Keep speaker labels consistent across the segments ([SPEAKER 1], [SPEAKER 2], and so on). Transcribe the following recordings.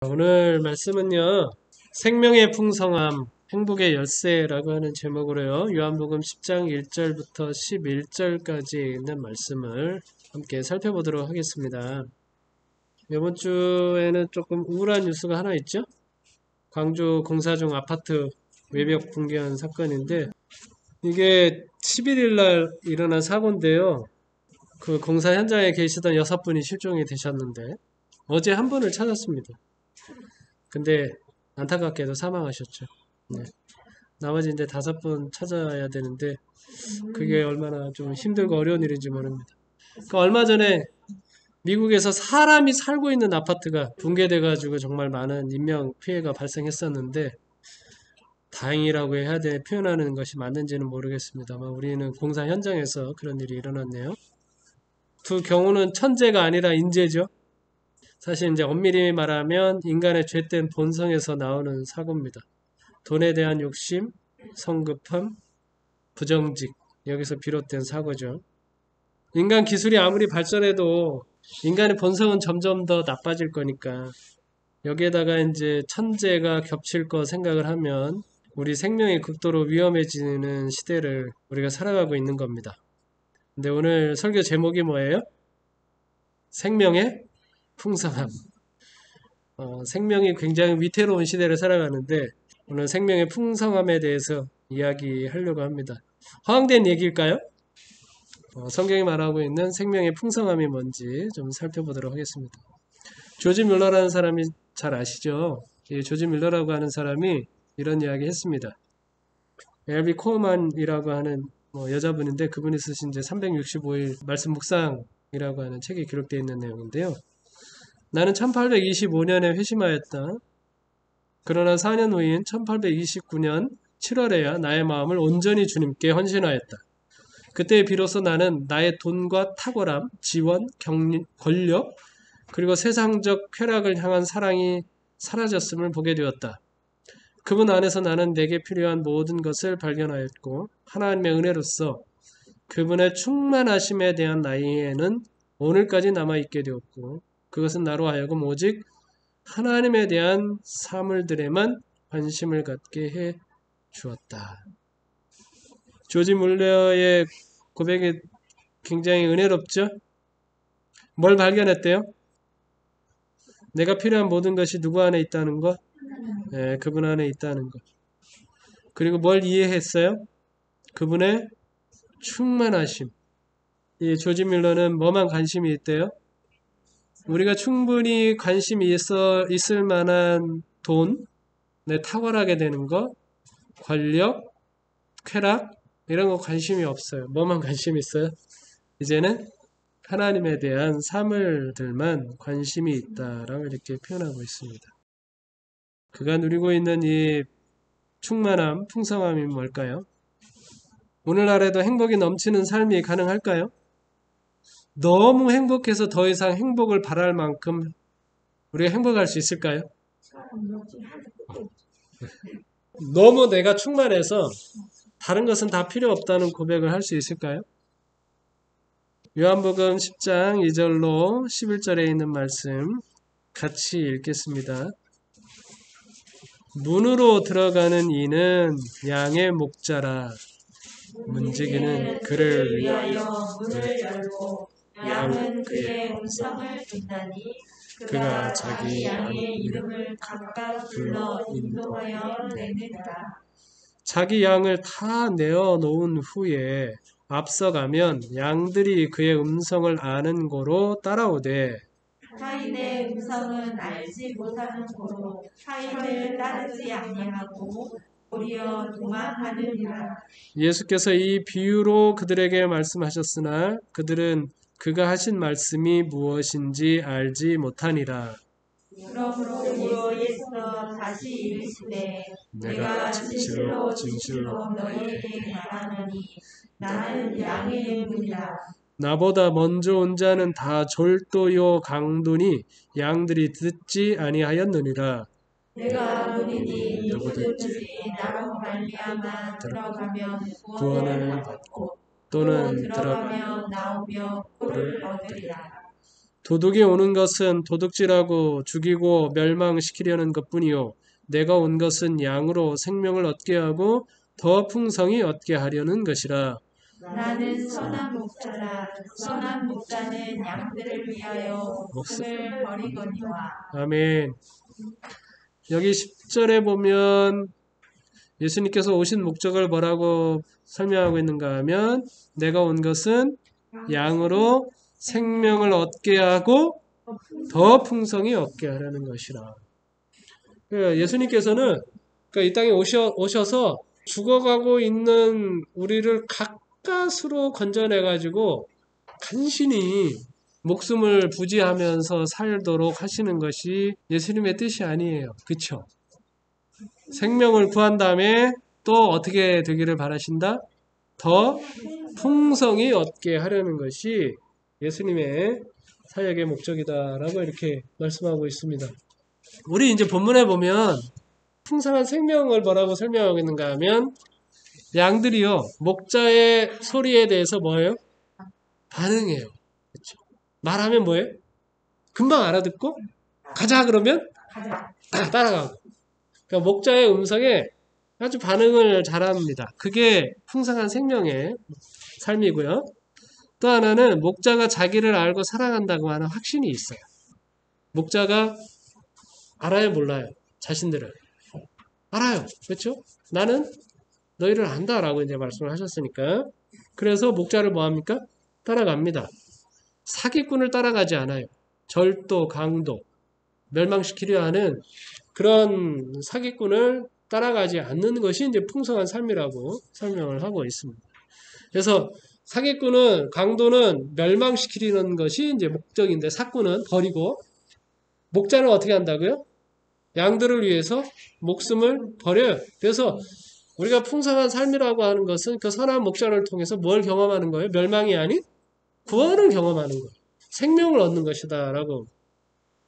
[SPEAKER 1] 오늘 말씀은요, 생명의 풍성함, 행복의 열쇠라고 하는 제목으로요, 요한복음 10장 1절부터 11절까지 있는 말씀을 함께 살펴보도록 하겠습니다. 이번 주에는 조금 우울한 뉴스가 하나 있죠? 광주 공사 중 아파트 외벽 붕괴한 사건인데, 이게 11일 날 일어난 사고인데요, 그 공사 현장에 계시던 6분이 실종이 되셨는데, 어제 한 분을 찾았습니다. 근데 안타깝게도 사망하셨죠. 네. 나머지 이제 5분 찾아야 되는데 그게 얼마나 좀 힘들고 어려운 일인지 모릅니다. 그러니까 얼마 전에 미국에서 사람이 살고 있는 아파트가 붕괴돼가지고 정말 많은 인명 피해가 발생했었는데 다행이라고 해야 돼 표현하는 것이 맞는지는 모르겠습니다만 우리는 공사 현장에서 그런 일이 일어났네요. 두 경우는 천재가 아니라 인재죠. 사실 이제 엄밀히 말하면 인간의 죄된 본성에서 나오는 사고입니다. 돈에 대한 욕심, 성급함, 부정직, 여기서 비롯된 사고죠. 인간 기술이 아무리 발전해도 인간의 본성은 점점 더 나빠질 거니까 여기에다가 이제 천재가 겹칠 거 생각을 하면 우리 생명이 극도로 위험해지는 시대를 우리가 살아가고 있는 겁니다. 근데 오늘 설교 제목이 뭐예요? 생명의 풍성함. 생명이 굉장히 위태로운 시대를 살아가는데 오늘 생명의 풍성함에 대해서 이야기하려고 합니다. 허황된 얘기일까요? 성경이 말하고 있는 생명의 풍성함이 뭔지 좀 살펴보도록 하겠습니다. 조지 뮬러라는 사람이 잘 아시죠? 이 조지 뮬러라고 하는 사람이 이런 이야기 했습니다. 엘비 코어만이라고 하는 여자분인데 그분이 쓰신 이제 365일 말씀 묵상이라고 하는 책에 기록되어 있는 내용인데요. 나는 1825년에 회심하였다. 그러나 4년 후인 1829년 7월에야 나의 마음을 온전히 주님께 헌신하였다. 그때 비로소 나는 나의 돈과 탁월함, 지원, 권력, 그리고 세상적 쾌락을 향한 사랑이 사라졌음을 보게 되었다. 그분 안에서 나는 내게 필요한 모든 것을 발견하였고 하나님의 은혜로서 그분의 충만하심에 대한 나에는 오늘까지 남아있게 되었고 그것은 나로 하여금 오직 하나님에 대한 사물들에만 관심을 갖게 해 주었다. 조지 물러의 고백이 굉장히 은혜롭죠? 뭘 발견했대요? 내가 필요한 모든 것이 누구 안에 있다는 것? 네, 그분 안에 있다는 것. 그리고 뭘 이해했어요? 그분의 충만하심. 이 조지 밀러는 뭐만 관심이 있대요? 우리가 충분히 관심이 있을 만한 돈, 탁월하게 되는 것, 권력, 쾌락, 이런 거 관심이 없어요. 뭐만 관심이 있어요? 이제는 하나님에 대한 사물들만 관심이 있다라고 이렇게 표현하고 있습니다. 그가 누리고 있는 이 충만함, 풍성함이 뭘까요? 오늘날에도 행복이 넘치는 삶이 가능할까요? 너무 행복해서 더 이상 행복을 바랄 만큼 우리가 행복할 수 있을까요? 너무 내가 충만해서 다른 것은 다 필요 없다는 고백을 할 수 있을까요? 요한복음 10장 2절로 11절에 있는 말씀 같이 읽겠습니다. 문으로 들어가는 이는 양의 목자라. 문지기는 그를 위하여 문을 열고 양은 그의 음성을 듣나니 그가 자기 양의 이름을 각각 불러 인도하여 내느니라. 자기 양을 다 내어 놓은 후에 앞서가면 양들이 그의 음성을 아는 고로 따라오되
[SPEAKER 2] 타인의 음성은 알지 못하는 고로 타인을 따르지 아니하고 도리어 도망하느니라.
[SPEAKER 1] 예수께서 이 비유로 그들에게 말씀하셨으나 그들은 그가 하신 말씀이 무엇인지 알지 못하니라.
[SPEAKER 2] 그러므로 예수께서 다시 이르시되 내가 진실로 진실로 너희에게 말하노니 나는 양의 문이라.
[SPEAKER 1] 나보다 먼저 온 자는 다 졸도요 강도니 양들이 듣지 아니하였느니라.
[SPEAKER 2] 내가 문이니 누구든지 나로 말미암아 들어가면 구원을 받고 또는 들어가면 나오며 꿀을 얻으리라.
[SPEAKER 1] 도둑이 오는 것은 도둑질하고 죽이고 멸망시키려는 것뿐이요 내가 온 것은 양으로 생명을 얻게 하고 더 풍성히 얻게 하려는 것이라.
[SPEAKER 2] 나는 선한 목자라. 선한 목자는 양들을 위하여 목숨을 버리거니와.
[SPEAKER 1] 아멘. 여기 10절에 보면 예수님께서 오신 목적을 뭐라고 설명하고 있는가 하면 내가 온 것은 양으로 생명을 얻게 하고 더 풍성히 얻게 하라는 것이라. 예수님께서는 이 땅에 오셔서 죽어가고 있는 우리를 가까스로 건져내가지고 간신히 목숨을 부지하면서 살도록 하시는 것이 예수님의 뜻이 아니에요. 그쵸? 생명을 구한 다음에 또 어떻게 되기를 바라신다? 더 풍성히 얻게 하려는 것이 예수님의 사역의 목적이다라고 이렇게 말씀하고 있습니다. 우리 이제 본문에 보면 풍성한 생명을 뭐라고 설명하고 있는가 하면 양들이요 목자의 소리에 대해서 뭐예요? 반응해요. 그렇죠? 말하면 뭐예요? 금방 알아듣고 가자 그러면 따라가고. 그러니까 목자의 음성에 아주 반응을 잘합니다. 그게 풍성한 생명의 삶이고요. 또 하나는 목자가 자기를 알고 사랑한다고 하는 확신이 있어요. 목자가 알아요, 몰라요? 자신들을 알아요. 그렇죠? 나는 너희를 안다라고 이제 말씀을 하셨으니까. 그래서 목자를 뭐 합니까? 따라갑니다. 사기꾼을 따라가지 않아요. 절도, 강도, 멸망시키려 하는 그런 사기꾼을 따라가지 않는 것이 이제 풍성한 삶이라고 설명을 하고 있습니다. 그래서 사기꾼은, 강도는 멸망시키려는 것이 이제 목적인데 사꾼은 버리고, 목자는 어떻게 한다고요? 양들을 위해서 목숨을 버려요. 그래서 우리가 풍성한 삶이라고 하는 것은 그 선한 목자를 통해서 뭘 경험하는 거예요? 멸망이 아닌 구원을 경험하는 거예요. 생명을 얻는 것이다 라고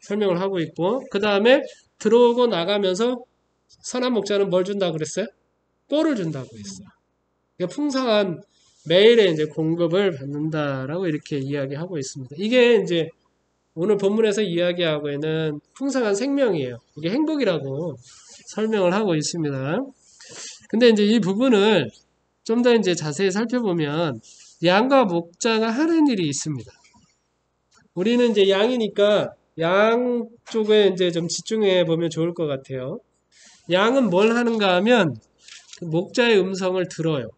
[SPEAKER 1] 설명을 하고 있고, 그 다음에 들어오고 나가면서 선한 목자는 뭘 준다고 그랬어요? 꼴을 준다고 했어요. 그러니까 풍성한 매일의 이제 공급을 받는다라고 이렇게 이야기하고 있습니다. 이게 이제 오늘 본문에서 이야기하고 있는 풍성한 생명이에요. 이게 행복이라고 설명을 하고 있습니다. 근데 이제 이 부분을 좀 더 이제 자세히 살펴보면 양과 목자가 하는 일이 있습니다. 우리는 이제 양이니까 양 쪽에 이제 좀 집중해 보면 좋을 것 같아요. 양은 뭘 하는가 하면 그 목자의 음성을 들어요.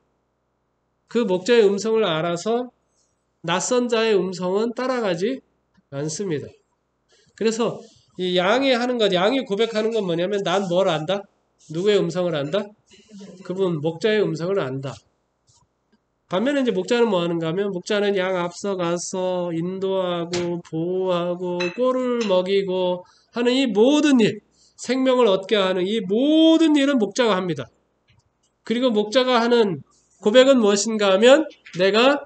[SPEAKER 1] 그 목자의 음성을 알아서 낯선 자의 음성은 따라가지 않습니다. 그래서 이 양이 하는 것, 양이 고백하는 건 뭐냐면 난 뭘 안다? 누구의 음성을 안다? 그분 목자의 음성을 안다. 반면에 이제 목자는 뭐 하는가 하면 목자는 양 앞서가서 인도하고 보호하고 꼴을 먹이고 하는 이 모든 일, 생명을 얻게 하는 이 모든 일은 목자가 합니다. 그리고 목자가 하는 고백은 무엇인가 하면 내가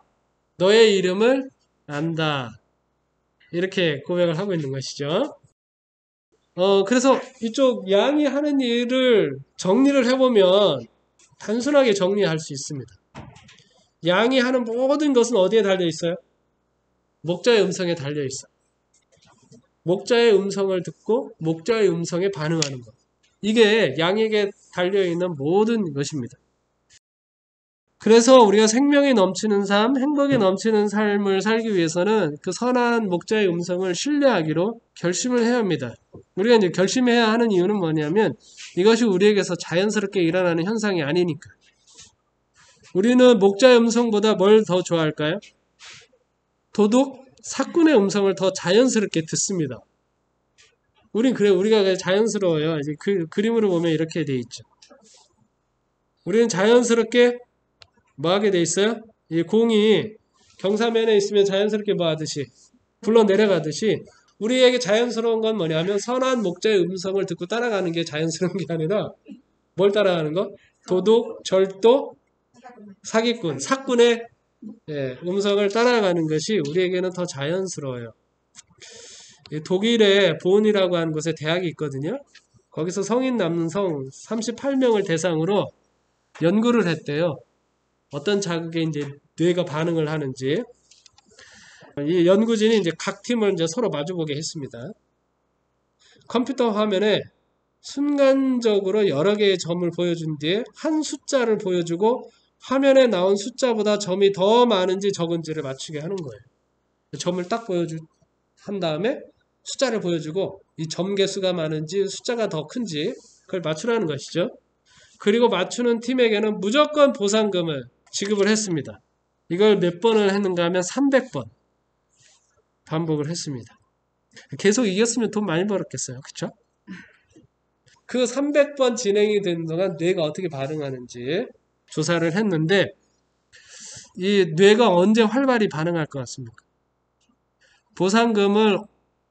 [SPEAKER 1] 너의 이름을 안다. 이렇게 고백을 하고 있는 것이죠. 그래서 이쪽 양이 하는 일을 정리를 해보면 단순하게 정리할 수 있습니다. 양이 하는 모든 것은 어디에 달려 있어요? 목자의 음성에 달려 있어요. 목자의 음성을 듣고 목자의 음성에 반응하는 것. 이게 양에게 달려있는 모든 것입니다. 그래서 우리가 생명이 넘치는 삶, 행복이 넘치는 삶을 살기 위해서는 그 선한 목자의 음성을 신뢰하기로 결심을 해야 합니다. 우리가 이제 결심해야 하는 이유는 뭐냐면 이것이 우리에게서 자연스럽게 일어나는 현상이 아니니까. 우리는 목자의 음성보다 뭘 더 좋아할까요? 도둑, 사꾼의 음성을 더 자연스럽게 듣습니다. 우리가 자연스러워요. 이제 그림으로 보면 이렇게 돼 있죠. 우리는 자연스럽게 뭐 하게 돼 있어요? 이 공이 경사면에 있으면 자연스럽게 뭐 하듯이 굴러 내려가듯이 우리에게 자연스러운 건 뭐냐면 선한 목자의 음성을 듣고 따라가는 게 자연스러운 게 아니라 뭘 따라가는 거? 도둑, 절도, 사기꾼, 사꾼의 음성을 따라가는 것이 우리에게는 더 자연스러워요. 독일의 본이라고 하는 곳에 대학이 있거든요. 거기서 성인 남성 38명을 대상으로 연구를 했대요. 어떤 자극에 이제 뇌가 반응을 하는지. 이 연구진이 이제 각 팀을 이제 서로 마주보게 했습니다. 컴퓨터 화면에 순간적으로 여러 개의 점을 보여준 뒤에 한 숫자를 보여주고 화면에 나온 숫자보다 점이 더 많은지 적은지를 맞추게 하는 거예요. 점을 딱 한 다음에 숫자를 보여주고 이 점 개수가 많은지 숫자가 더 큰지 그걸 맞추라는 것이죠. 그리고 맞추는 팀에게는 무조건 보상금을 지급을 했습니다. 이걸 몇 번을 했는가 하면 300번 반복을 했습니다. 계속 이겼으면 돈 많이 벌었겠어요. 그쵸? 그 300번 진행이 되는 동안 뇌가 어떻게 반응하는지 조사를 했는데 이 뇌가 언제 활발히 반응할 것 같습니까? 보상금을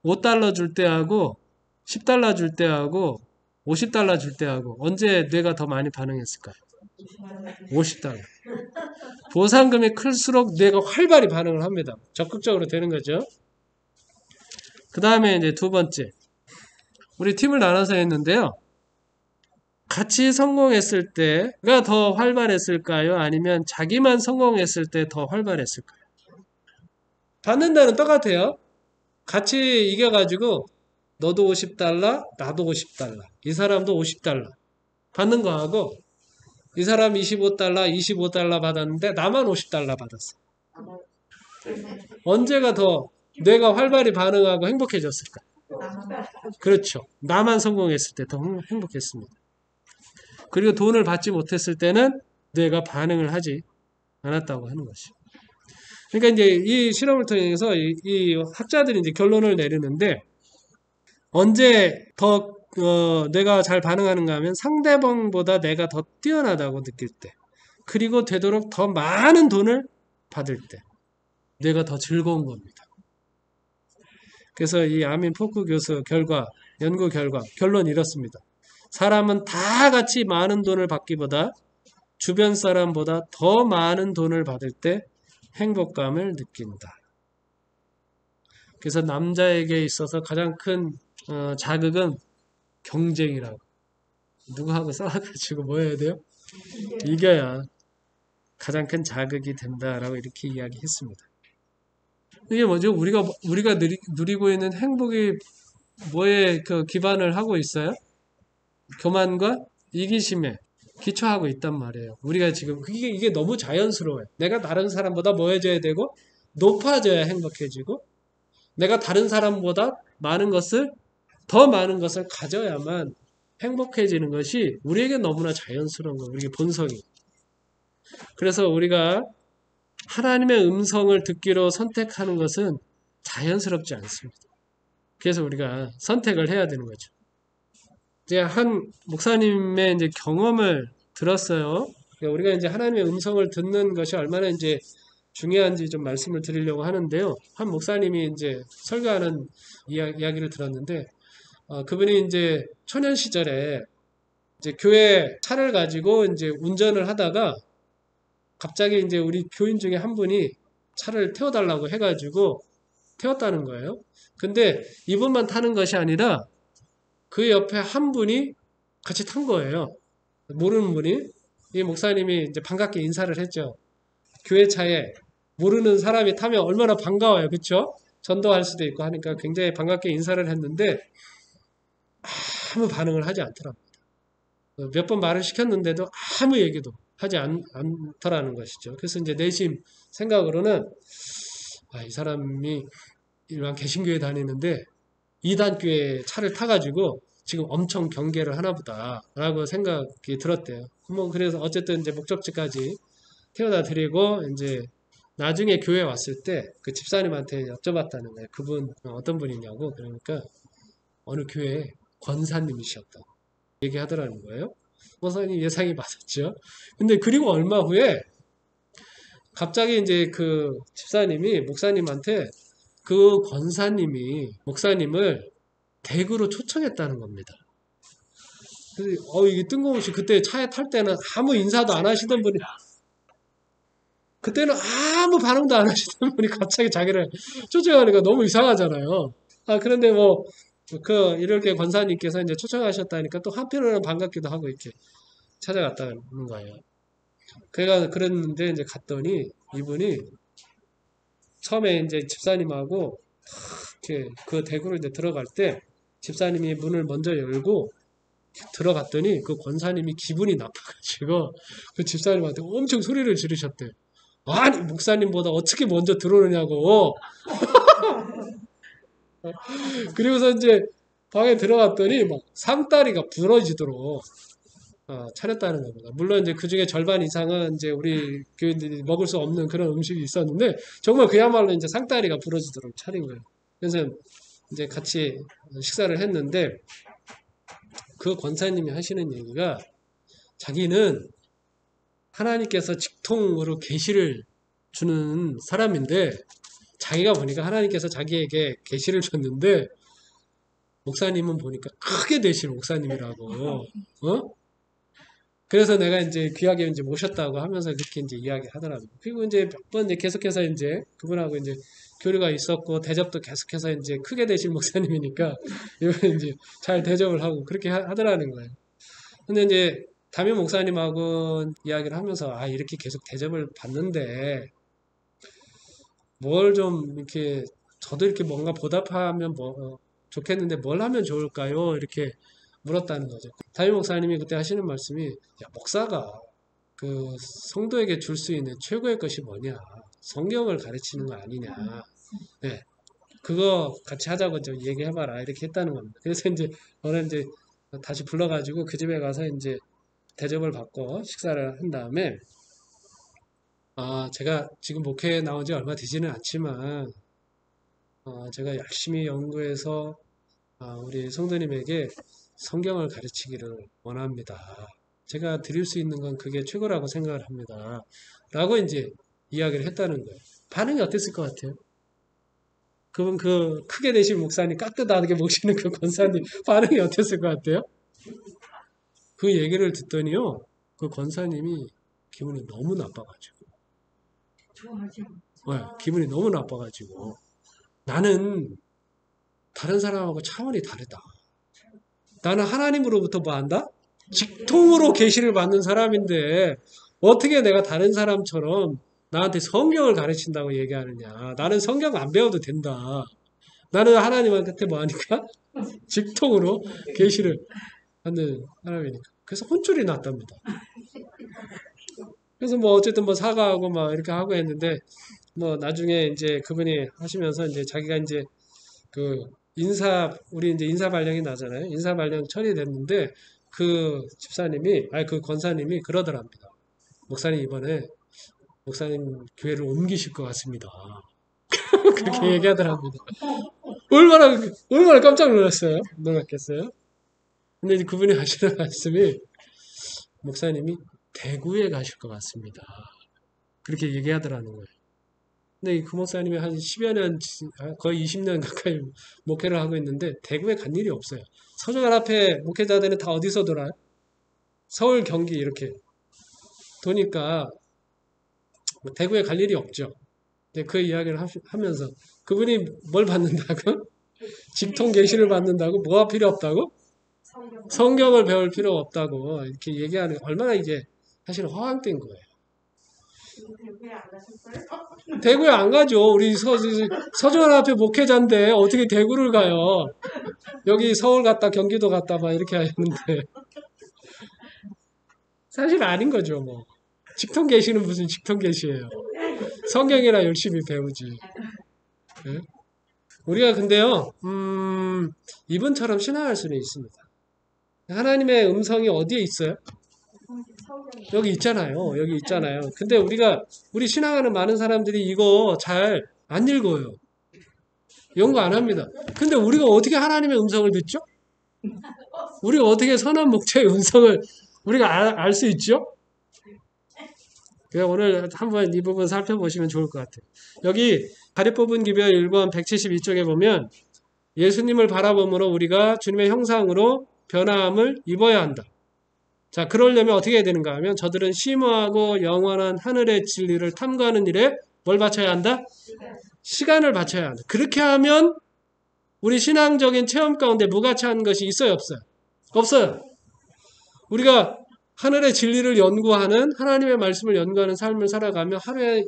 [SPEAKER 1] 5달러 줄 때하고 10달러 줄 때하고 50달러 줄 때하고 언제 뇌가 더 많이 반응했을까요? 50달러. 보상금이 클수록 뇌가 활발히 반응을 합니다. 적극적으로 되는 거죠. 그 다음에 이제 두 번째. 우리 팀을 나눠서 했는데요. 같이 성공했을 때가 더 활발했을까요? 아니면 자기만 성공했을 때 더 활발했을까요? 받는다는 똑같아요. 같이 이겨가지고 너도 50달러, 나도 50달러, 이 사람도 50달러 받는 거하고 이 사람 25달러, 25달러 받았는데 나만 50달러 받았어. 언제가 더 뇌가 활발히 반응하고 행복해졌을까? 그렇죠. 나만 성공했을 때 더 행복했습니다. 그리고 돈을 받지 못했을 때는 뇌가 반응을 하지 않았다고 하는 것이죠. 그러니까 이제 이 실험을 통해서 이 학자들이 이제 결론을 내리는데 언제 더 뇌가 잘 반응하는가 하면 상대방보다 내가 더 뛰어나다고 느낄 때 그리고 되도록 더 많은 돈을 받을 때 뇌가 더 즐거운 겁니다. 그래서 이 아민 포크 교수 연구 결과 결론이 이렇습니다. 사람은 다 같이 많은 돈을 받기보다 주변 사람보다 더 많은 돈을 받을 때 행복감을 느낀다. 그래서 남자에게 있어서 가장 큰 자극은 경쟁이라고. 누구하고 싸워가지고 뭐 해야 돼요? 이겨야 가장 큰 자극이 된다라고 이렇게 이야기했습니다. 이게 뭐죠? 우리가 누리고 있는 행복이 뭐에 기반을 하고 있어요? 교만과 이기심에 기초하고 있단 말이에요. 우리가 지금 이게 너무 자연스러워요. 내가 다른 사람보다 뭐 해줘야 되고 높아져야 행복해지고 내가 다른 사람보다 더 많은 것을 가져야만 행복해지는 것이 우리에게 너무나 자연스러운 거예요. 우리의 본성이. 그래서 우리가 하나님의 음성을 듣기로 선택하는 것은 자연스럽지 않습니다. 그래서 우리가 선택을 해야 되는 거죠. 이제 한 목사님의 이제 경험을 들었어요. 우리가 이제 하나님의 음성을 듣는 것이 얼마나 이제 중요한지 좀 말씀을 드리려고 하는데요. 한 목사님이 이제 설교하는 이야기를 들었는데, 그분이 이제 초년 시절에 이제 교회 차를 가지고 이제 운전을 하다가 갑자기 이제 우리 교인 중에 한 분이 차를 태워달라고 해가지고 태웠다는 거예요. 근데 이분만 타는 것이 아니라 그 옆에 한 분이 같이 탄 거예요. 모르는 분이. 이 목사님이 이제 반갑게 인사를 했죠. 교회 차에 모르는 사람이 타면 얼마나 반가워요. 그렇죠? 전도할 수도 있고 하니까 굉장히 반갑게 인사를 했는데 아무 반응을 하지 않더랍니다. 몇 번 말을 시켰는데도 아무 얘기도 하지 않더라는 것이죠. 그래서 이제 내심 생각으로는 이 사람이 일반 개신교회 다니는데 이단교회 차를 타가지고 지금 엄청 경계를 하나 보다라고 생각이 들었대요. 뭐 그래서 어쨌든 이제 목적지까지 태워다 드리고 이제 나중에 교회 왔을 때 그 집사님한테 여쭤봤다는 거예요. 그분 어떤 분이냐고. 그러니까 어느 교회 권사님이셨다고 얘기하더라는 거예요. 권사님 예상이 맞았죠. 근데 그리고 얼마 후에 갑자기 이제 그 집사님이 목사님한테 그 권사님이 목사님을 댁으로 초청했다는 겁니다. 이게 뜬금없이 그때 차에 탈 때는 아무 인사도 안 하시던 분이 그때는 아무 반응도 안 하시던 분이 갑자기 자기를 초청하니까 너무 이상하잖아요. 그런데 이렇게 권사님께서 이제 초청하셨다니까 또 한편으로는 반갑기도 하고 이렇게 찾아갔다는 거예요. 그랬는데 이제 갔더니 이분이 처음에 이제 집사님하고 이렇게 그 대구를 이제 들어갈 때 집사님이 문을 먼저 열고 들어갔더니 그 권사님이 기분이 나빠가지고 그 집사님한테 엄청 소리를 지르셨대. 아니 목사님보다 어떻게 먼저 들어오느냐고. 그리고서 이제 방에 들어갔더니 막 상다리가 부러지도록 차렸다는 겁니다. 물론 이제 그 중에 절반 이상은 이제 우리 교인들이 먹을 수 없는 그런 음식이 있었는데 정말 그야말로 이제 상다리가 부러지도록 차린 거예요. 그래서 이제 같이 식사를 했는데 그 권사님이 하시는 얘기가 자기는 하나님께서 직통으로 계시를 주는 사람인데 자기가 보니까 하나님께서 자기에게 계시를 줬는데 목사님은 보니까 크게 되신 목사님이라고. 그래서 내가 이제 귀하게 이제 모셨다고 하면서 그렇게 이제 이야기하더라고요. 그리고 이제 몇 번 이제 계속해서 이제 그분하고 이제 교류가 있었고 대접도 계속해서 이제 크게 되신 목사님이니까 이번에 이제 잘 대접을 하고 그렇게 하더라는 거예요. 근데 이제 담임 목사님하고 이야기를 하면서 이렇게 계속 대접을 받는데 뭘 좀 이렇게 저도 이렇게 뭔가 보답하면 뭐 좋겠는데 뭘 하면 좋을까요? 이렇게 물었다는 거죠. 담임 목사님이 그때 하시는 말씀이 목사가 그 성도에게 줄 수 있는 최고의 것이 뭐냐? 성경을 가르치는 거 아니냐? 네, 그거 같이 하자고 좀 얘기해봐라 이렇게 했다는 겁니다. 그래서 이제 저는 이제 다시 불러가지고 그 집에 가서 이제 대접을 받고 식사를 한 다음에 제가 지금 목회에 나온 지 얼마 되지는 않지만 제가 열심히 연구해서 우리 성도님에게 성경을 가르치기를 원합니다. 제가 드릴 수 있는 건 그게 최고라고 생각을 합니다. 라고 이제 이야기를 했다는 거예요. 반응이 어땠을 것 같아요? 그분 그 크게 되신 목사님 깍듯하게 모시는 그 권사님 반응이 어땠을 것 같아요? 그 얘기를 듣더니요. 그 권사님이 기분이 너무 나빠가지고 기분이 너무 나빠가지고 나는 다른 사람하고 차원이 다르다. 나는 하나님으로부터 뭐 한다? 직통으로 계시를 받는 사람인데 어떻게 내가 다른 사람처럼 나한테 성경을 가르친다고 얘기하느냐. 나는 성경 안 배워도 된다. 나는 하나님한테 뭐 하니까? 직통으로 계시를 받는 사람이니까. 그래서 혼쭐이 났답니다. 그래서 뭐 어쨌든 뭐 사과하고 막 이렇게 하고 했는데 뭐 나중에 이제 그분이 하시면서 이제 자기가 이제 그 우리 이제 인사 발령이 나잖아요. 인사 발령 처리됐는데 그 집사님이, 그 권사님이 그러더랍니다. 목사님 이번에 목사님 교회를 옮기실 것 같습니다. 그렇게 얘기하더랍니다. 얼마나 깜짝 놀랐겠어요? 근데 이제 그분이 하시는 말씀이 목사님이 대구에 가실 것 같습니다. 그렇게 얘기하더라는 거예요. 근데 그 목사님이 한 10여 년, 거의 20년 가까이 목회를 하고 있는데 대구에 간 일이 없어요. 서정한 앞에 목회자들은 다 어디서 돌아요? 서울, 경기 이렇게 도니까 대구에 갈 일이 없죠. 그 이야기를 하면서 그분이 뭘 받는다고? 직통 계시를 받는다고? 뭐가 필요 없다고? 성경을 배울 필요 없다고 이렇게 얘기하는 얼마나 이게 사실 허황된 거예요. 대구에 안 가죠. 우리 서정한 앞에 목회자인데 어떻게 대구를 가요? 여기 서울 갔다 경기도 갔다 막 이렇게 하는데 사실 아닌 거죠. 뭐 직통 계시는 무슨 직통 계시예요. 성경이나 열심히 배우지. 네? 우리가 근데요, 이분처럼 신앙할 수는 있습니다. 하나님의 음성이 어디에 있어요? 여기 있잖아요. 여기 있잖아요. 근데 우리 신앙하는 많은 사람들이 이거 잘 안 읽어요. 연구 안 합니다. 근데 우리가 어떻게 하나님의 음성을 듣죠? 우리가 어떻게 선한 목자의 음성을 우리가 알 수 있죠? 오늘 한번 이 부분 살펴보시면 좋을 것 같아요. 여기 다리 뽑은 기별 1권 172쪽에 보면 예수님을 바라봄으로 우리가 주님의 형상으로 변화함을 입어야 한다. 자, 그러려면 어떻게 해야 되는가 하면 저들은 심오하고 영원한 하늘의 진리를 탐구하는 일에 뭘 바쳐야 한다? 시간을 바쳐야 한다. 그렇게 하면 우리 신앙적인 체험 가운데 무가치한 것이 있어요, 없어요? 없어요. 우리가 하늘의 진리를 연구하는 하나님의 말씀을 연구하는 삶을 살아가며 하루에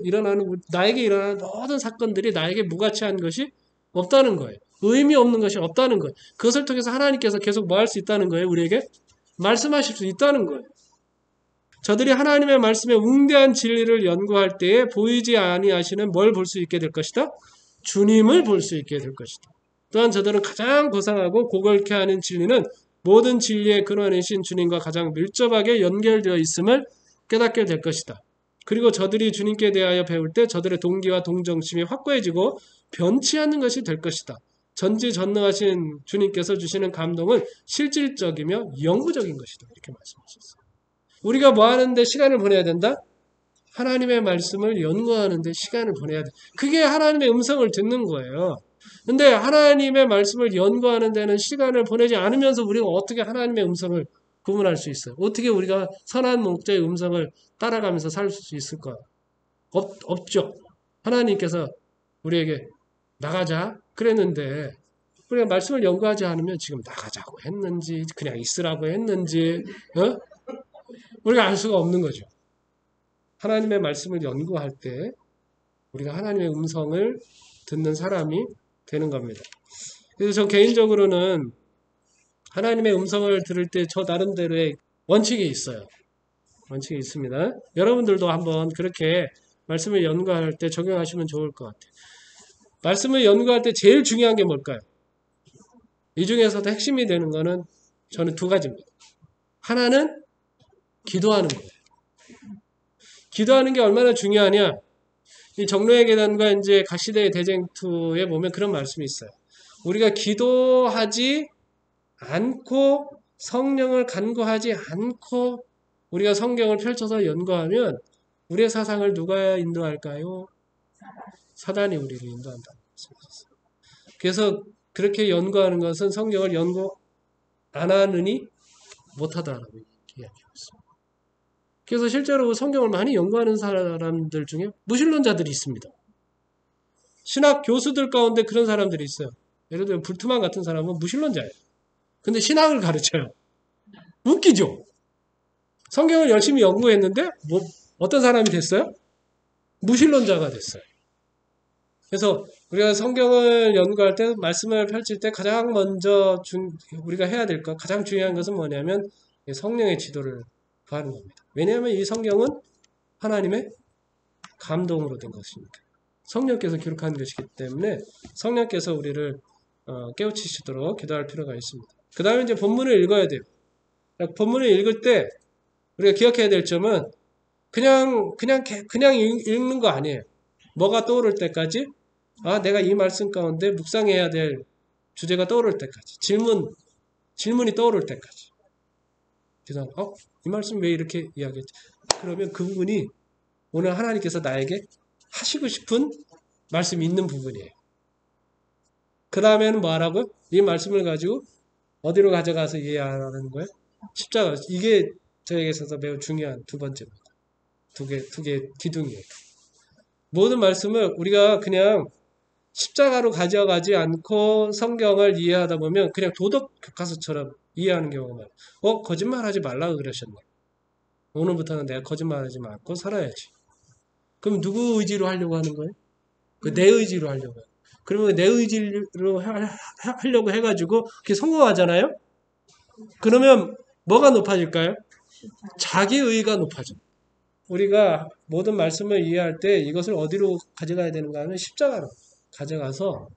[SPEAKER 1] 나에게 일어나는 모든 사건들이 나에게 무가치한 것이 없다는 거예요. 의미 없는 것이 없다는 거예요. 그것을 통해서 하나님께서 계속 뭐 할 수 있다는 거예요? 우리에게 말씀하실 수 있다는 거예요. 저들이 하나님의 말씀의 웅대한 진리를 연구할 때에 보이지 아니하시는 뭘 볼 수 있게 될 것이다? 주님을 볼 수 있게 될 것이다. 또한 저들은 가장 고상하고 고걸케 하는 진리는 모든 진리의 근원이신 주님과 가장 밀접하게 연결되어 있음을 깨닫게 될 것이다. 그리고 저들이 주님께 대하여 배울 때 저들의 동기와 동정심이 확고해지고 변치 않는 것이 될 것이다. 전지전능하신 주님께서 주시는 감동은 실질적이며 영구적인 것이다. 이렇게 말씀하셨어요. 우리가 뭐 하는데 시간을 보내야 된다? 하나님의 말씀을 연구하는데 시간을 보내야 돼. 그게 하나님의 음성을 듣는 거예요. 근데 하나님의 말씀을 연구하는 데는 시간을 보내지 않으면서 우리가 어떻게 하나님의 음성을 구분할 수 있어요? 어떻게 우리가 선한 목자의 음성을 따라가면서 살 수 있을까요? 없죠. 하나님께서 우리에게 나가자 그랬는데 우리가 말씀을 연구하지 않으면 지금 나가자고 했는지 그냥 있으라고 했는지 우리가 알 수가 없는 거죠. 하나님의 말씀을 연구할 때 우리가 하나님의 음성을 듣는 사람이 되는 겁니다. 그래서 저 개인적으로는 하나님의 음성을 들을 때 저 나름대로의 원칙이 있어요. 원칙이 있습니다. 여러분들도 한번 그렇게 말씀을 연구할 때 적용하시면 좋을 것 같아요. 말씀을 연구할 때 제일 중요한 게 뭘까요? 이 중에서도 핵심이 되는 거는 저는 두 가지입니다. 하나는 기도하는 거예요. 기도하는 게 얼마나 중요하냐? 이 정로의 계단과 이제 각 시대의 대쟁투에 보면 그런 말씀이 있어요. 우리가 기도하지 않고 성령을 간구하지 않고 우리가 성경을 펼쳐서 연구하면 우리의 사상을 누가 인도할까요? 사단이 우리를 인도한다는 말씀이었어요. 그래서 그렇게 연구하는 것은 성경을 연구 안 하느니 못하다라고 이야기하고 있습니다. 그래서 실제로 성경을 많이 연구하는 사람들 중에 무신론자들이 있습니다. 신학 교수들 가운데 그런 사람들이 있어요. 예를 들면 불트만 같은 사람은 무신론자예요. 근데 신학을 가르쳐요. 웃기죠? 성경을 열심히 연구했는데 어떤 사람이 됐어요? 무신론자가 됐어요. 그래서 우리가 성경을 연구할 때 말씀을 펼칠 때 가장 먼저 우리가 해야 될 것, 가장 중요한 것은 뭐냐면 성령의 지도를 구하는 겁니다. 왜냐하면 이 성경은 하나님의 감동으로 된 것이니까. 성령께서 기록한 것이기 때문에 성령께서 우리를 깨우치시도록 기도할 필요가 있습니다. 그 다음에 이제 본문을 읽어야 돼요. 본문을 읽을 때 우리가 기억해야 될 점은 그냥 읽는 거 아니에요. 뭐가 떠오를 때까지 내가 이 말씀 가운데 묵상해야 될 주제가 떠오를 때까지 질문이 떠오를 때까지 그래서 이 말씀 왜 이렇게 이야기했지? 그러면 그 부분이 오늘 하나님께서 나에게 하시고 싶은 말씀이 있는 부분이에요. 그 다음에는 뭐 하라고요? 이 말씀을 가지고 어디로 가져가서 이해하라는 거예요? 십자가. 이게 저에게 있어서 매우 중요한 두 번째입니다. 두 개 기둥이에요. 모든 말씀을 우리가 그냥 십자가로 가져가지 않고 성경을 이해하다 보면 그냥 도덕 교과서처럼 이해하는 경우가 많아요. 거짓말하지 말라고 그러셨네. 오늘부터는 내가 거짓말하지 말고 살아야지. 그럼 누구 의지로 하려고 하는 거예요? 내 의지로 하려고 해요. 그러면 내 의지로 하려고 해가지고 그게 성공하잖아요? 그러면 뭐가 높아질까요? 자기 의가 높아져. 우리가 모든 말씀을 이해할 때 이것을 어디로 가져가야 되는가 하면 십자가로 가져가서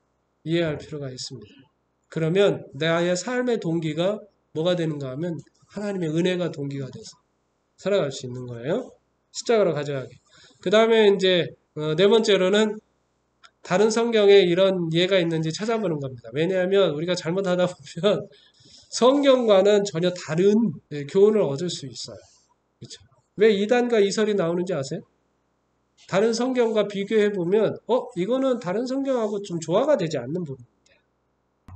[SPEAKER 1] 이해할 필요가 있습니다. 그러면 나의 삶의 동기가 뭐가 되는가 하면 하나님의 은혜가 동기가 돼서 살아갈 수 있는 거예요. 십자가로 가져가게. 그 다음에 이제 네 번째로는 다른 성경에 이런 예가 있는지 찾아보는 겁니다. 왜냐하면 우리가 잘못하다 보면 성경과는 전혀 다른 교훈을 얻을 수 있어요. 그렇죠? 왜 이단과 이설이 나오는지 아세요? 다른 성경과 비교해보면 이거는 다른 성경하고 좀 조화가 되지 않는 부분입니다.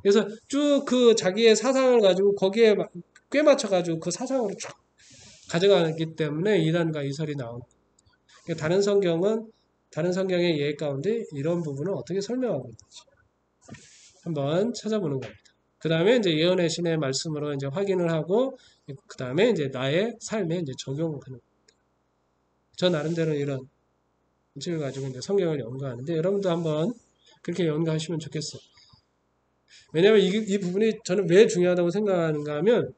[SPEAKER 1] 그래서 쭉 그 자기의 사상을 가지고 거기에 꽤 맞춰가지고 그 사상으로 쭉 가져가기 때문에 이단과 이설이 나옵니다. 그러니까 다른 성경의 예 가운데 이런 부분을 어떻게 설명하고 있는지 한번 찾아보는 겁니다. 그 다음에 이제 예언의 신의 말씀으로 이제 확인을 하고, 그 다음에 이제 나의 삶에 이제 적용을 하는. 저 나름대로 이런 원칙을 가지고 이제 성경을 연구하는데, 여러분도 한번 그렇게 연구하시면 좋겠어요. 왜냐하면 이 부분이 저는 왜 중요하다고 생각하는가 하면,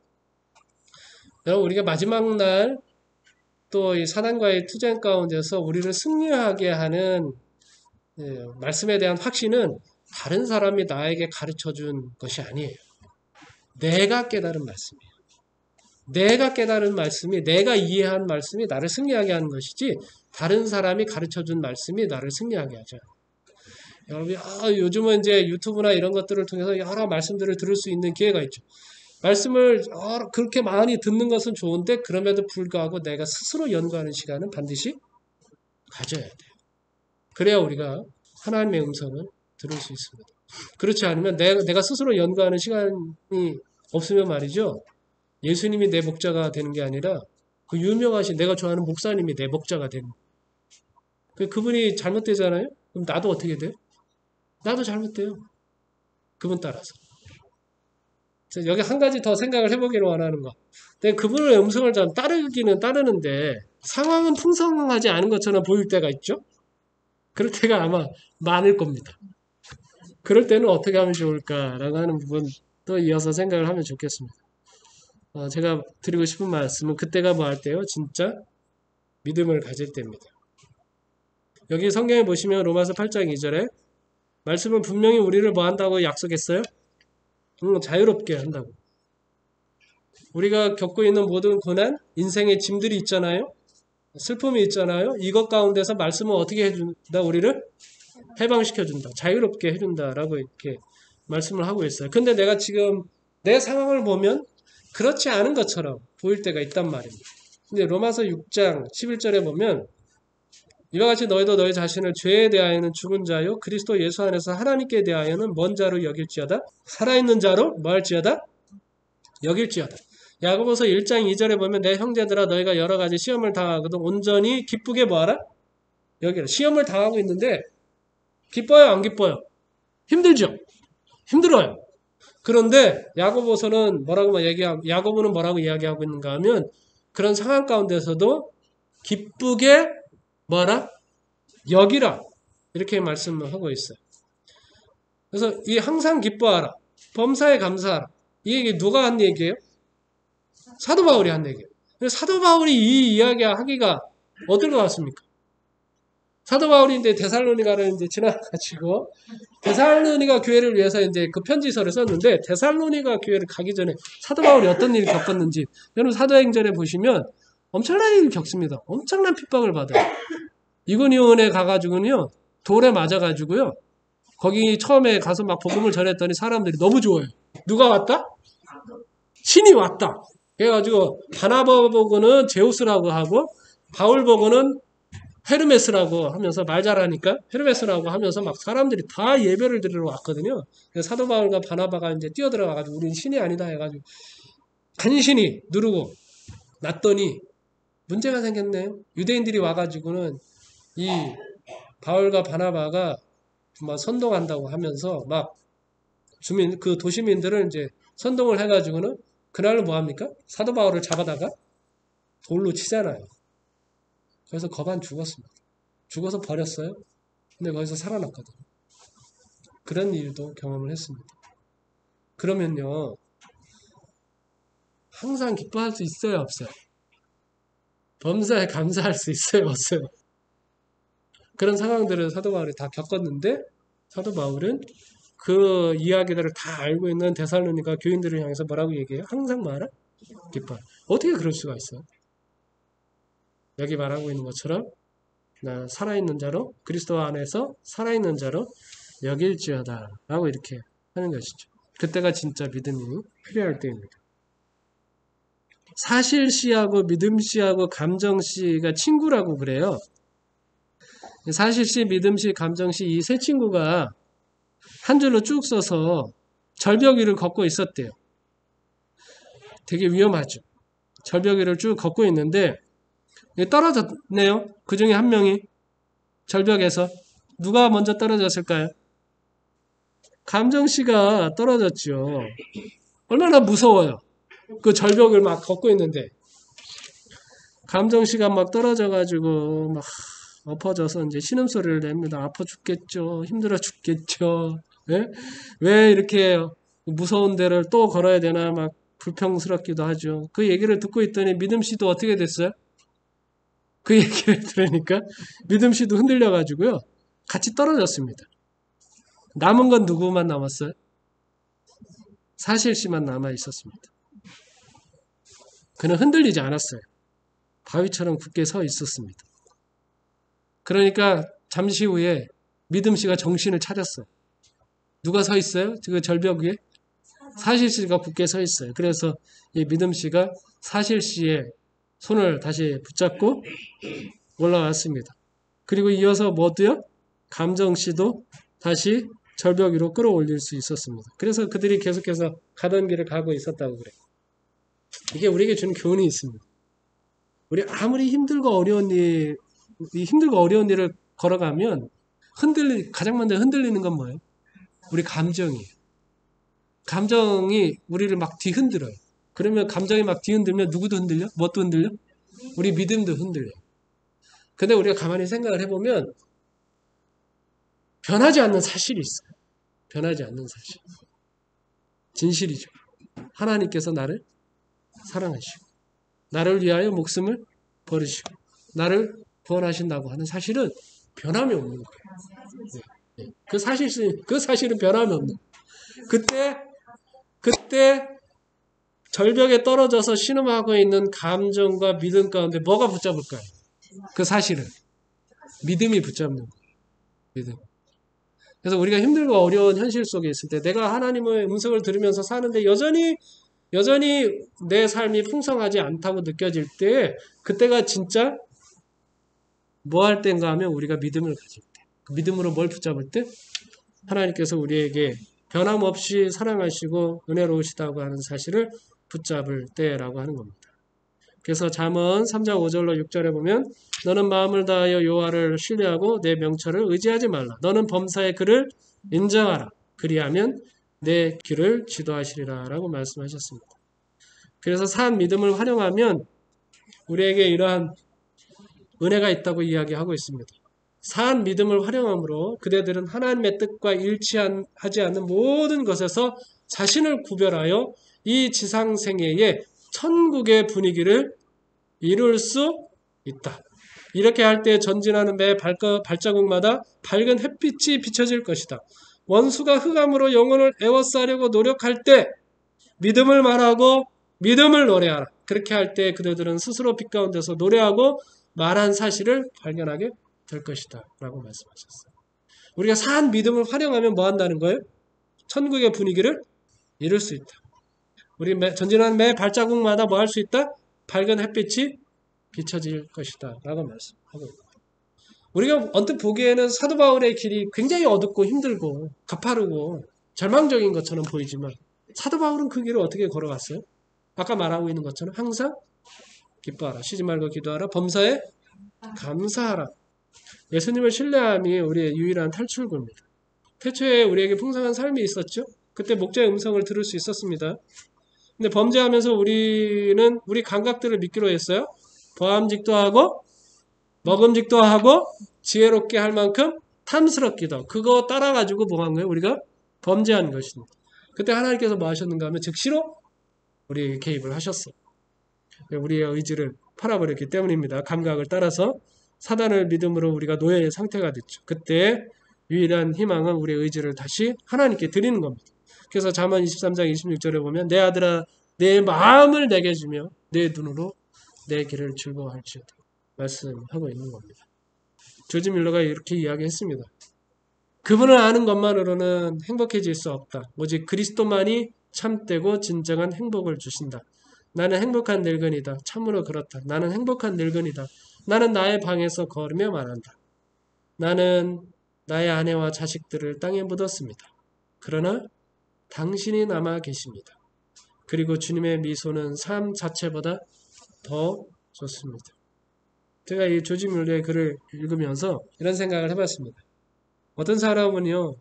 [SPEAKER 1] 여러분 우리가 마지막 날 또 이 사단과의 투쟁 가운데서 우리를 승리하게 하는 말씀에 대한 확신은 다른 사람이 나에게 가르쳐 준 것이 아니에요. 내가 깨달은 말씀이에요. 내가 깨달은 말씀이, 내가 이해한 말씀이 나를 승리하게 하는 것이지, 다른 사람이 가르쳐 준 말씀이 나를 승리하게 하죠. 여러분이 요즘은 이제 유튜브나 이런 것들을 통해서 여러 말씀들을 들을 수 있는 기회가 있죠. 말씀을 그렇게 많이 듣는 것은 좋은데, 그럼에도 불구하고 내가 스스로 연구하는 시간은 반드시 가져야 돼요. 그래야 우리가 하나님의 음성을 들을 수 있습니다. 그렇지 않으면 내가 스스로 연구하는 시간이 없으면 말이죠. 예수님이 내 목자가 되는 게 아니라 그 유명하신 내가 좋아하는 목사님이 내 목자가 되는 거예요. 그분이 잘못되잖아요? 그럼 나도 어떻게 돼요? 나도 잘못돼요. 그분 따라서. 그래서 여기 한 가지 더 생각을 해보기를 원하는 거. 근데 그분의 음성을 좀 따르기는 따르는데 상황은 풍성하지 않은 것처럼 보일 때가 있죠? 그럴 때가 아마 많을 겁니다. 그럴 때는 어떻게 하면 좋을까라고 하는 부분도 이어서 생각을 하면 좋겠습니다. 제가 드리고 싶은 말씀은 그때가 뭐 할 때요? 진짜 믿음을 가질 때입니다. 여기 성경에 보시면 로마서 8장 2절에 말씀은 분명히 우리를 뭐 한다고 약속했어요? 자유롭게 한다고. 우리가 겪고 있는 모든 고난, 인생의 짐들이 있잖아요. 슬픔이 있잖아요. 이것 가운데서 말씀은 어떻게 해준다? 우리를 해방시켜준다. 자유롭게 해준다라고 이렇게 말씀을 하고 있어요. 근데 내가 지금 내 상황을 보면 그렇지 않은 것처럼 보일 때가 있단 말입니다. 근데 로마서 6장 11절에 보면 이와 같이 너희도 너희 자신을 죄에 대하여는 죽은 자요 그리스도 예수 안에서 하나님께 대하여는 먼 자로 여길지어다. 살아있는 자로 뭐 할지어다? 여길지어다. 야고보서 1장 2절에 보면 내 형제들아 너희가 여러 가지 시험을 당하거든 온전히 기쁘게 뭐하라? 여기라. 시험을 당하고 있는데 기뻐요 안 기뻐요? 힘들죠? 힘들어요. 그런데 야고보서는 야고보는 뭐라고 이야기하고 있는가 하면 그런 상황 가운데서도 기쁘게 뭐라? 여기라. 이렇게 말씀을 하고 있어요. 그래서 이 항상 기뻐하라. 범사에 감사하라. 이 얘기 누가 한 얘기예요? 사도 바울이 한 얘기예요. 사도 바울이 이 이야기 하기가 어떨 것 같습니까? 사도 바울이 이제 데살로니가를 이제 지나가지고 데살로니가 교회를 위해서 이제 그 편지서를 썼는데 데살로니가 교회를 가기 전에 사도 바울이 어떤 일을 겪었는지 여러분 사도행전에 보시면 엄청난 일을 겪습니다. 엄청난 핍박을 받아요. 이고니온에 가가지고는요 돌에 맞아가지고요 거기 처음에 가서 막 복음을 전했더니 사람들이 너무 좋아요. 누가 왔다? 신이 왔다. 그래가지고 바나바 보고는 제우스라고 하고 바울 보고는 헤르메스라고 하면서 말 잘하니까 헤르메스라고 하면서 막 사람들이 다 예배를 드리러 왔거든요. 그래서 사도 바울과 바나바가 이제 뛰어들어가가지고 우리는 신이 아니다 해가지고 간신히 누르고 났더니 문제가 생겼네요. 유대인들이 와가지고는 이 바울과 바나바가 막 선동한다고 하면서 막 그 도시민들을 이제 선동을 해가지고는 그날로 뭐 합니까? 사도 바울을 잡아다가 돌로 치잖아요. 그래서 거반 죽었습니다. 죽어서 버렸어요. 근데 거기서 살아났거든요. 그런 일도 경험을 했습니다. 그러면요, 항상 기뻐할 수 있어요, 없어요? 범사에 감사할 수 있어요, 없어요? 그런 상황들을 사도 바울이 다 겪었는데, 사도 바울은 그 이야기들을 다 알고 있는 데살로니가 교인들을 향해서 뭐라고 얘기해요? 항상 말아? 기뻐. 어떻게 그럴 수가 있어요? 여기 말하고 있는 것처럼 나 살아있는 자로 그리스도 안에서 살아있는 자로 여길지어다 라고 이렇게 하는 것이죠. 그때가 진짜 믿음이 필요할 때입니다. 사실시하고 믿음시하고 감정시가 친구라고 그래요. 사실시, 믿음시, 감정시 이 세 친구가 한 줄로 쭉 써서 절벽 위를 걷고 있었대요. 되게 위험하죠. 절벽 위를 쭉 걷고 있는데 떨어졌네요. 그 중에 한 명이 절벽에서 누가 먼저 떨어졌을까요? 감정씨가 떨어졌죠. 얼마나 무서워요. 그 절벽을 막 걷고 있는데 감정씨가 막 떨어져가지고 막 엎어져서 이제 신음소리를 냅니다. 아파 죽겠죠. 힘들어 죽겠죠. 예? 왜 이렇게 무서운 데를 또 걸어야 되나 막 불평스럽기도 하죠. 그 얘기를 듣고 있더니 믿음씨도 어떻게 됐어요? 그 얘기를 들으니까 믿음씨도 흔들려가지고요. 같이 떨어졌습니다. 남은 건 누구만 남았어요? 사실씨만 남아 있었습니다. 그는 흔들리지 않았어요. 바위처럼 굳게 서 있었습니다. 그러니까 잠시 후에 믿음씨가 정신을 차렸어요. 누가 서 있어요? 그 절벽 위에? 사실씨가 굳게 서 있어요. 그래서 이 믿음씨가 사실씨의 손을 다시 붙잡고 올라왔습니다. 그리고 이어서 뭐도요? 감정씨도 다시 절벽 위로 끌어올릴 수 있었습니다. 그래서 그들이 계속해서 가던 길을 가고 있었다고 그래요. 이게 우리에게 주는 교훈이 있습니다. 우리 아무리 힘들고 어려운 일을 걸어가면 가장 먼저 흔들리는 건 뭐예요? 우리 감정이에요. 감정이 우리를 막 뒤흔들어요. 그러면 감정이 막 뒤흔들면 누구도 흔들려? 뭣도 흔들려? 우리 믿음도 흔들려. 근데 우리가 가만히 생각을 해보면 변하지 않는 사실이 있어요. 변하지 않는 사실. 진실이죠. 하나님께서 나를 사랑하시고 나를 위하여 목숨을 버리시고 나를 구원하신다고 하는 사실은 변함이 없는 거예요. 네. 그 사실은 변함이 없는 거예요. 그때 절벽에 떨어져서 신음하고 있는 감정과 믿음 가운데 뭐가 붙잡을까요? 그 사실은 믿음이 붙잡는 거예요. 믿음. 그래서 우리가 힘들고 어려운 현실 속에 있을 때 내가 하나님의 음성을 들으면서 사는데 여전히 내 삶이 풍성하지 않다고 느껴질 때 그때가 진짜 뭐 할 때인가 하면 우리가 믿음을 가질 때 그 믿음으로 뭘 붙잡을 때 하나님께서 우리에게 변함없이 사랑하시고 은혜로우시다고 하는 사실을 붙잡을 때라고 하는 겁니다. 그래서 잠언 3장 5절로 6절에 보면 너는 마음을 다하여 여호와를 신뢰하고 내 명철을 의지하지 말라. 너는 범사의 그를 인정하라. 그리하면 내 길을 지도하시리라 라고 말씀하셨습니다. 그래서 산 믿음을 활용하면 우리에게 이러한 은혜가 있다고 이야기하고 있습니다. 산 믿음을 활용함으로 그대들은 하나님의 뜻과 일치하지 않는 모든 것에서 자신을 구별하여 이 지상생애의 천국의 분위기를 이룰 수 있다. 이렇게 할 때 전진하는 매 발자국마다 밝은 햇빛이 비춰질 것이다. 원수가 흑암으로 영혼을 에워싸려고 노력할 때 믿음을 말하고 믿음을 노래하라. 그렇게 할 때 그들은 스스로 빛 가운데서 노래하고 말한 사실을 발견하게 될 것이다 라고 말씀하셨어요. 우리가 산 믿음을 활용하면 뭐 한다는 거예요? 천국의 분위기를 이룰 수 있다. 우리 전진하는 매 발자국마다 뭐 할 수 있다? 밝은 햇빛이 비춰질 것이다 라고 말씀하고 있다. 우리가 언뜻 보기에는 사도 바울의 길이 굉장히 어둡고 힘들고 가파르고 절망적인 것처럼 보이지만 사도 바울은 그 길을 어떻게 걸어갔어요? 아까 말하고 있는 것처럼 항상 기뻐하라, 쉬지 말고 기도하라, 범사에 감사하라. 예수님을 신뢰함이 우리의 유일한 탈출구입니다. 태초에 우리에게 풍성한 삶이 있었죠. 그때 목자의 음성을 들을 수 있었습니다. 근데 범죄하면서 우리는 우리 감각들을 믿기로 했어요. 보암직도 하고 먹음직도 하고 지혜롭게 할 만큼 탐스럽기도 하고 그거 따라가지고 뭐 한 거예요? 우리가 범죄한 것입니다. 그때 하나님께서 뭐 하셨는가 하면 즉시로 우리에게 개입을 하셨어요. 우리의 의지를 팔아버렸기 때문입니다. 감각을 따라서 사단을 믿음으로 우리가 노예의 상태가 됐죠. 그때 유일한 희망은 우리의 의지를 다시 하나님께 드리는 겁니다. 그래서 잠언 23장 26절에 보면 내 아들아 내 마음을 내게 주며 내 눈으로 내 길을 즐거워할지어다 말씀하고 있는 겁니다. 조지 밀러가 이렇게 이야기했습니다. 그분을 아는 것만으로는 행복해질 수 없다. 오직 그리스도만이 참되고 진정한 행복을 주신다. 나는 행복한 늙은이다. 참으로 그렇다. 나는 행복한 늙은이다. 나는 나의 방에서 걸으며 말한다. 나는 나의 아내와 자식들을 땅에 묻었습니다. 그러나 당신이 남아 계십니다. 그리고 주님의 미소는 삶 자체보다 더 좋습니다. 제가 이 조지 밀러의 글을 읽으면서 이런 생각을 해봤습니다. 어떤 사람은요,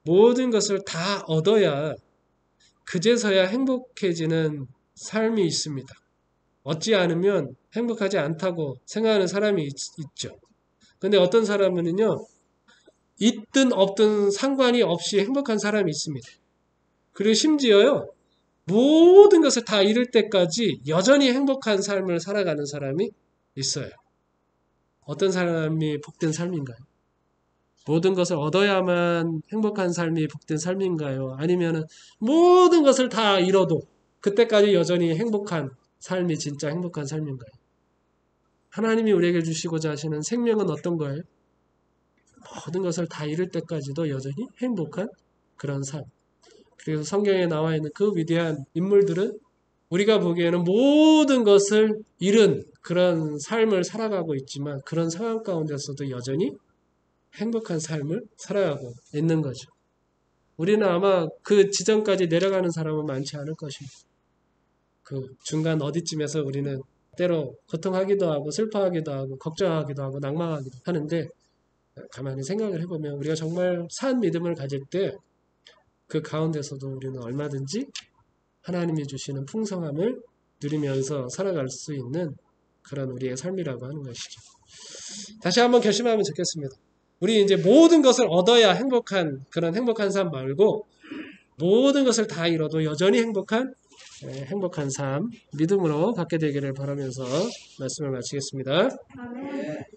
[SPEAKER 1] 모든 것을 다 얻어야 그제서야 행복해지는 삶이 있습니다. 얻지 않으면 행복하지 않다고 생각하는 사람이 있죠. 근데 어떤 사람은요, 있든 없든 상관이 없이 행복한 사람이 있습니다. 그리고 심지어요, 모든 것을 다 잃을 때까지 여전히 행복한 삶을 살아가는 사람이 있어요. 어떤 사람이 복된 삶인가요? 모든 것을 얻어야만 행복한 삶이 복된 삶인가요? 아니면 모든 것을 다 잃어도 그때까지 여전히 행복한 삶이 진짜 행복한 삶인가요? 하나님이 우리에게 주시고자 하시는 생명은 어떤 거예요? 모든 것을 다 잃을 때까지도 여전히 행복한 그런 삶. 그래서 성경에 나와 있는 그 위대한 인물들은 우리가 보기에는 모든 것을 잃은 그런 삶을 살아가고 있지만 그런 상황 가운데서도 여전히 행복한 삶을 살아가고 있는 거죠. 우리는 아마 그 지점까지 내려가는 사람은 많지 않을 것입니다. 그 중간 어디쯤에서 우리는 때로 고통하기도 하고 슬퍼하기도 하고 걱정하기도 하고 낭망하기도 하는데 가만히 생각을 해보면 우리가 정말 산 믿음을 가질 때 그 가운데서도 우리는 얼마든지 하나님이 주시는 풍성함을 누리면서 살아갈 수 있는 그런 우리의 삶이라고 하는 것이죠. 다시 한번 결심하면 좋겠습니다. 우리 이제 모든 것을 얻어야 행복한 그런 행복한 삶 말고 모든 것을 다 잃어도 여전히 행복한 삶 믿음으로 갖게 되기를 바라면서 말씀을 마치겠습니다.
[SPEAKER 2] 아멘.